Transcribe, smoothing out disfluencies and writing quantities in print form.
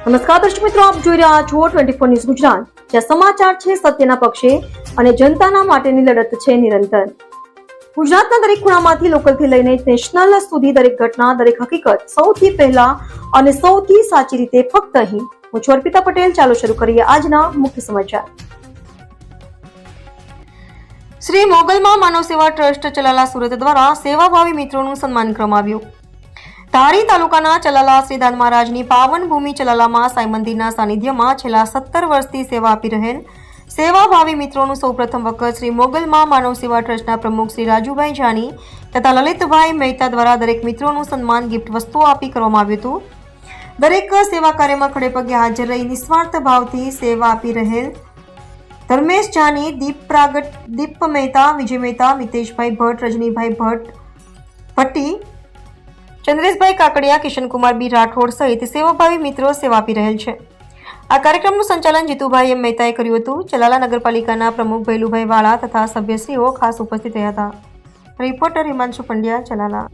નમસ્કાર દર્શક મિત્રો, આપ જોઈ રહ્યા છો 24 ન્યૂઝ ગુજરાત, જ્યાં સમાચાર છે સત્યના પક્ષે અને જનતાના માટેની લડત છે નિરંતર. ગુજરાતના દરેક ખૂણામાંથી લોકલથી લઈને નેશનલ સુધી દરેક ઘટના, દરેક હકીકત સૌથી પહેલા અને સૌથી સાચી રીતે ફક્ત અહીં. હું છું અર્પિતા પટેલ. ચાલો શરૂ કરીએ આજના મુખ્ય સમાચાર. શ્રી મોગલમાં માનવ સેવા ટ્રસ્ટ ચલાલા સુરત દ્વારા સેવાભાવી મિત્રોનું સન્માન કરવામાં આવ્યું. ધારી તાલુકાના ચલાલા શ્રી દાન મહારાજની પાવન ભૂમિ ચલાલામાં સાંઈ મંદિરના સાનિધ્યમાં છેલ્લા 17 વર્ષથી સેવા આપી રહેલ સેવાભાવી મિત્રોનું સૌપ્રથમ વખત શ્રી મોગલમાં માનવ સેવા ટ્રસ્ટના પ્રમુખ શ્રી રાજુભાઈ જાની તથા લલિતભાઈ મહેતા દ્વારા દરેક મિત્રોનું સન્માન ગિફ્ટ વસ્તુઓ આપી કરવામાં આવ્યું હતું. દરેક સેવા કાર્યમાં ખડે પગે હાજર રહી નિસ્વાર્થ ભાવથી સેવા આપી રહેલ ધર્મેશ જાની, દીપ મહેતા, વિજય મહેતા, મિતેશભાઈ ભટ્ટ, રજનીભાઈ ભટ્ટી, ચંદ્રેશભાઈ કાકડિયા, કિશનકુમાર બી રાઠોડ સહિત સેવાભાવી મિત્રો સેવા આપી રહેલ છે. આ કાર્યક્રમનું સંચાલન જીતુભાઈ એમ મહેતાએ કર્યું હતું. ચલાલા નગરપાલિકાના પ્રમુખ ભૈલુભાઈ વાળા તથા સભ્યશ્રીઓ ખાસ ઉપસ્થિત રહ્યા હતા. રિપોર્ટર હિમાંશુ પંડ્યા, ચલાલા.